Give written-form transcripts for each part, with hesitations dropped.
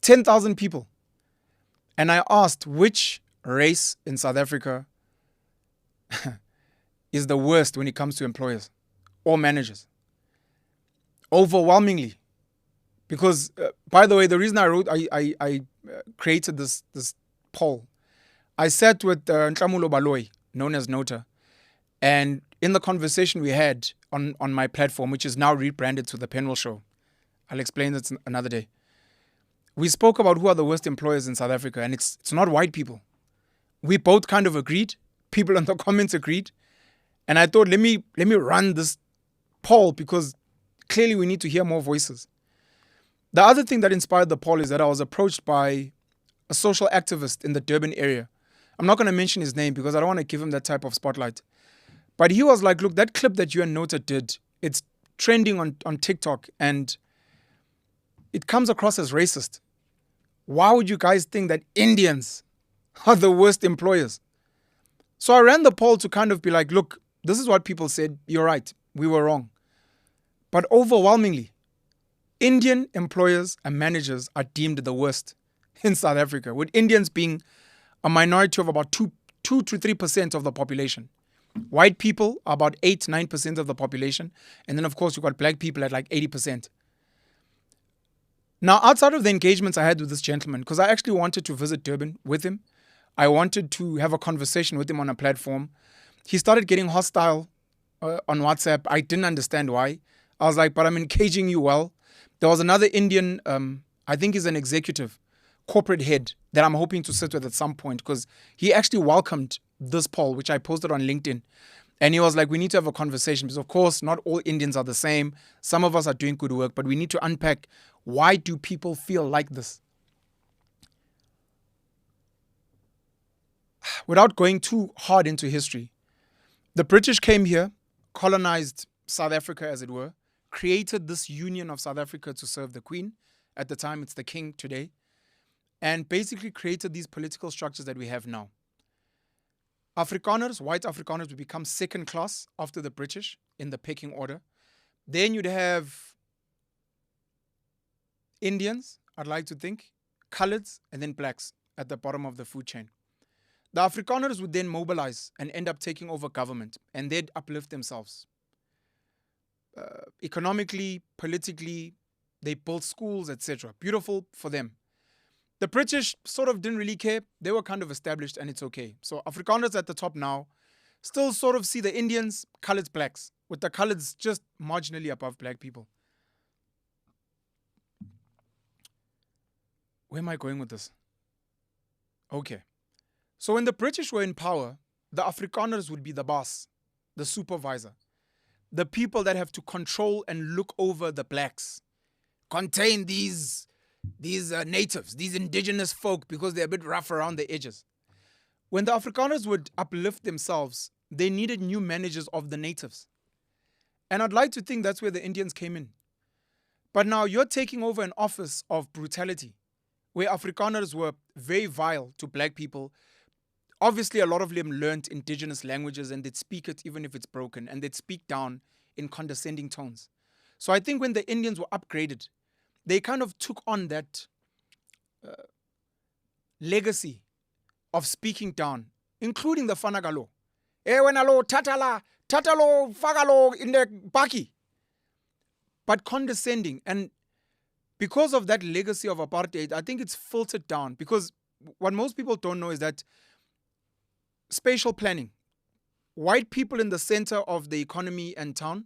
10,000 people. And I asked which race in South Africa is the worst when it comes to employers or managers. Overwhelmingly. Because, by the way, the reason I created this poll, I sat with Nhlamulo Baloyi, known as Nota, and in the conversation we had on my platform, which is now rebranded to The Penwell Show, I'll explain this another day. We spoke about who are the worst employers in South Africa, and it's not white people. We both kind of agreed. People in the comments agreed. And I thought, let me run this poll because clearly we need to hear more voices. The other thing that inspired the poll is that I was approached by a social activist in the Durban area. I'm not going to mention his name because I don't want to give him that type of spotlight. But he was like, look, that clip that you and Nota did, it's trending on TikTok and it comes across as racist. Why would you guys think that Indians are the worst employers? So I ran the poll to kind of be like, look, this is what people said. You're right. We were wrong. But overwhelmingly, Indian employers and managers are deemed the worst in South Africa, with Indians being a minority of about 2 to 3% of the population. White people are about 8-9% of the population. And then, of course, you've got black people at like 80%. Now, outside of the engagements I had with this gentleman, because I actually wanted to visit Durban with him, I wanted to have a conversation with him on a platform. He started getting hostile on WhatsApp. I didn't understand why. I was like, but I'm engaging you well. There was another Indian, I think he's an executive, corporate head that I'm hoping to sit with at some point because he actually welcomed this poll, which I posted on LinkedIn. And he was like, we need to have a conversation because, of course, not all Indians are the same. Some of us are doing good work, but we need to unpack why do people feel like this? Without going too hard into history, the British came here, colonized South Africa, as it were, created this union of South Africa to serve the Queen. At the time, it's the King today. And basically created these political structures that we have now. Afrikaners, white Afrikaners, would become second class after the British in the pecking order. Then you'd have Indians, I'd like to think, coloreds, and then blacks at the bottom of the food chain. The Afrikaners would then mobilize and end up taking over government, and they'd uplift themselves. Economically, politically, they built schools, etc. Beautiful for them. The British sort of didn't really care. They were kind of established and it's okay. So Afrikaners at the top now still sort of see the Indians, coloreds, blacks, with the coloreds just marginally above black people. Where am I going with this? Okay. So when the British were in power, the Afrikaners would be the boss, the supervisor, the people that have to control and look over the blacks, contain these natives, these indigenous folk, because they're a bit rough around the edges. When the Afrikaners would uplift themselves, they needed new managers of the natives. And I'd like to think that's where the Indians came in. But now you're taking over an office of brutality, where Afrikaners were very vile to black people. Obviously, a lot of them learned indigenous languages and they'd speak it even if it's broken, and they'd speak down in condescending tones. So I think when the Indians were upgraded, they kind of took on that legacy of speaking down, including the Fanagalo. Wenalo, tatalo, fagalo in the baki. But condescending. And because of that legacy of apartheid, I think it's filtered down. Because what most people don't know is that spatial planning, white people in the center of the economy and town,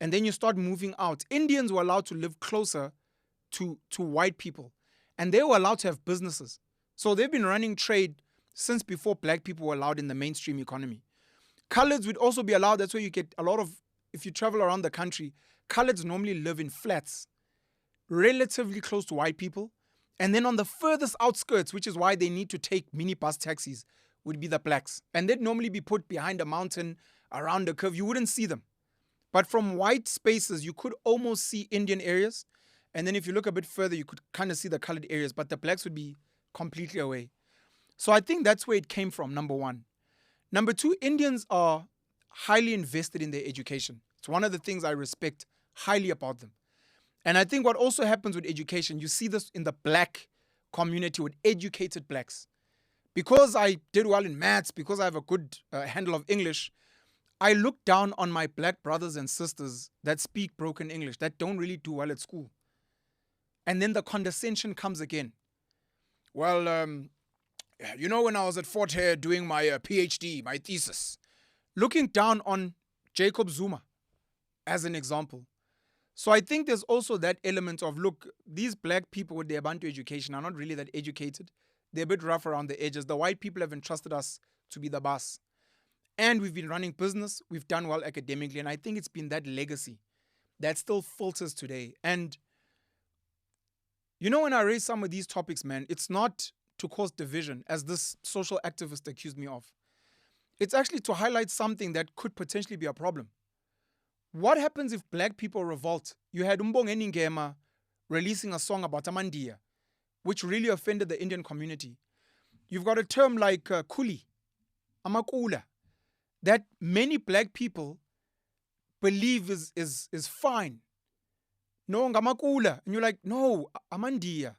and then you start moving out. Indians were allowed to live closer to white people, and they were allowed to have businesses. So they've been running trade since before black people were allowed in the mainstream economy. Coloreds would also be allowed. That's where you get a lot of, if you travel around the country, coloreds normally live in flats relatively close to white people. And then on the furthest outskirts, which is why they need to take minibus taxis, would be the blacks. And they'd normally be put behind a mountain, around a curve. You wouldn't see them. But from white spaces, you could almost see Indian areas. And then if you look a bit further, you could kind of see the colored areas. But the blacks would be completely away. So I think that's where it came from, number one. Number two, Indians are highly invested in their education. It's one of the things I respect highly about them. And I think what also happens with education, you see this in the black community with educated blacks. Because I did well in maths, because I have a good handle of English, I look down on my black brothers and sisters that speak broken English, that don't really do well at school. And then the condescension comes again. Well, when I was at Fort Hare doing my PhD, my thesis, looking down on Jacob Zuma as an example. So I think there's also that element of, look, these black people with their Bantu education are not really that educated. They're a bit rough around the edges. The white people have entrusted us to be the boss. And we've been running business. We've done well academically. And I think it's been that legacy that still filters today. And when I raise some of these topics, man, it's not to cause division, as this social activist accused me of. It's actually to highlight something that could potentially be a problem. What happens if black people revolt? You had Umbongeni Ngema releasing a song about Amandia, which really offended the Indian community. You've got a term like kuli, amakula, that many black people believe is fine. No, ngamakula. And you're like, no, amandia.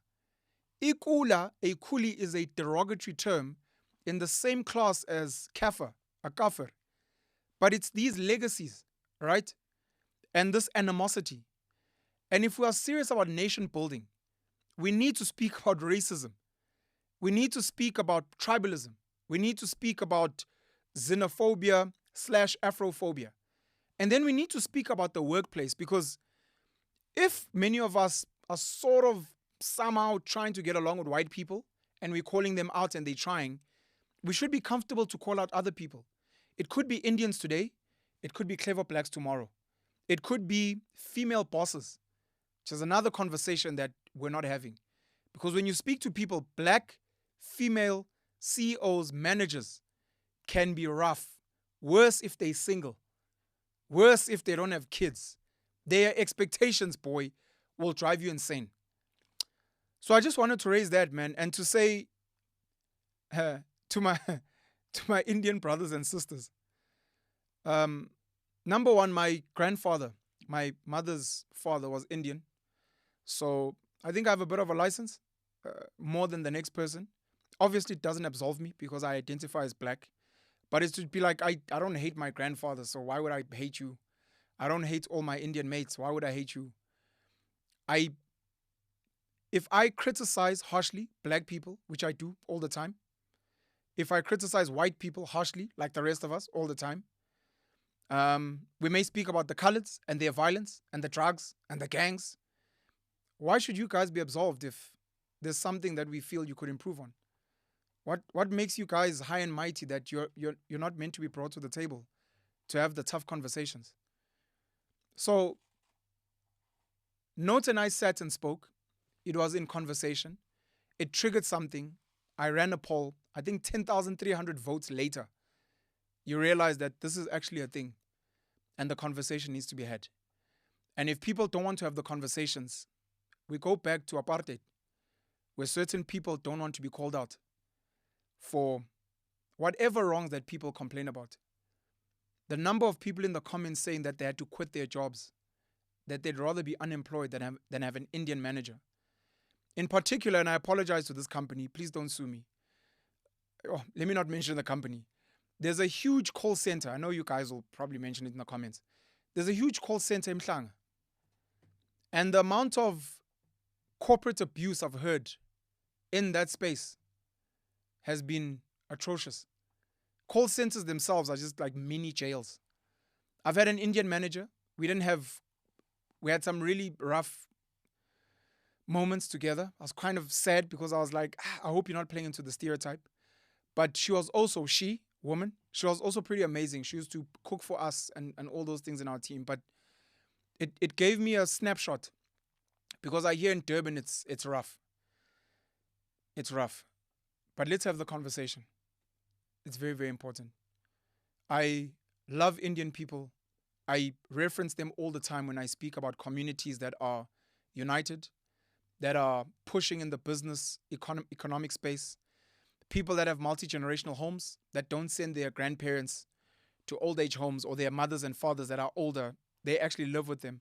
Ikula, a kuli, is a derogatory term in the same class as kafir, a kafir. But it's these legacies, right? And this animosity. And if we are serious about nation building, we need to speak about racism. We need to speak about tribalism. We need to speak about xenophobia / Afrophobia. And then we need to speak about the workplace, because if many of us are sort of somehow trying to get along with white people and we're calling them out and they're trying, we should be comfortable to call out other people. It could be Indians today. It could be clever blacks tomorrow. It could be female bosses, which is another conversation that we're not having. Because when you speak to people, black, female, CEOs, managers can be rough. Worse if they're single. Worse if they don't have kids. Their expectations, boy, will drive you insane. So I just wanted to raise that, man, and to say to my Indian brothers and sisters, number one, my grandfather, my mother's father, was Indian. So I think I have a bit of a license, more than the next person. Obviously, it doesn't absolve me because I identify as black. But it's to be like, I don't hate my grandfather, so why would I hate you? I don't hate all my Indian mates. Why would I hate you? If I criticize harshly black people, which I do all the time, if I criticize white people harshly, like the rest of us, all the time, we may speak about the coloreds and their violence and the drugs and the gangs. Why should you guys be absolved if there's something that we feel you could improve on? What makes you guys high and mighty that you're not meant to be brought to the table to have the tough conversations? So, Note and I sat and spoke. It was in conversation. It triggered something. I ran a poll. I think 10,300 votes later, you realize that this is actually a thing and the conversation needs to be had. And if people don't want to have the conversations, we go back to apartheid, where certain people don't want to be called out for whatever wrongs that people complain about. The number of people in the comments saying that they had to quit their jobs, that they'd rather be unemployed than have an Indian manager. In particular, and I apologize to this company, please don't sue me. Oh, let me not mention the company. There's a huge call center. I know you guys will probably mention it in the comments. There's a huge call center in Mhlanga. And the amount of corporate abuse I've heard in that space has been atrocious. Call centers themselves are just like mini jails. I've had an Indian manager. We had some really rough moments together. I was kind of sad because I was like, I hope you're not playing into the stereotype. But she was also, woman, she was also pretty amazing. She used to cook for us and all those things in our team. But it gave me a snapshot because I hear in Durban it's rough. It's rough. But let's have the conversation. It's very, very important. I love Indian people. I reference them all the time when I speak about communities that are united, that are pushing in the business economic space, people that have multi-generational homes, that don't send their grandparents to old age homes, or their mothers and fathers that are older. They actually live with them.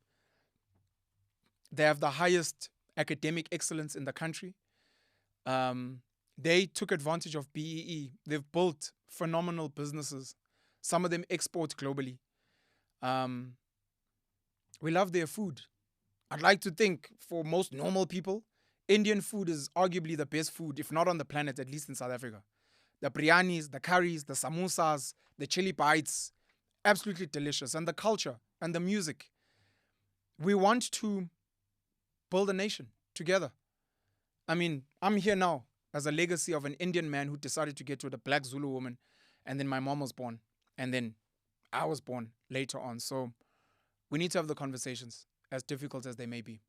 They have the highest academic excellence in the country. They took advantage of BEE. They've built phenomenal businesses. Some of them export globally. Um, we love their food. I'd like to think for most normal people, Indian food is arguably the best food, if not on the planet, at least in South Africa. The biryanis, the curries, the samosas, the chili bites, absolutely delicious. And the culture and the music. We want to build a nation together. I mean, I'm here now as a legacy of an Indian man who decided to get with a black Zulu woman, and then my mom was born, and then I was born later on. So we need to have the conversations, as difficult as they may be.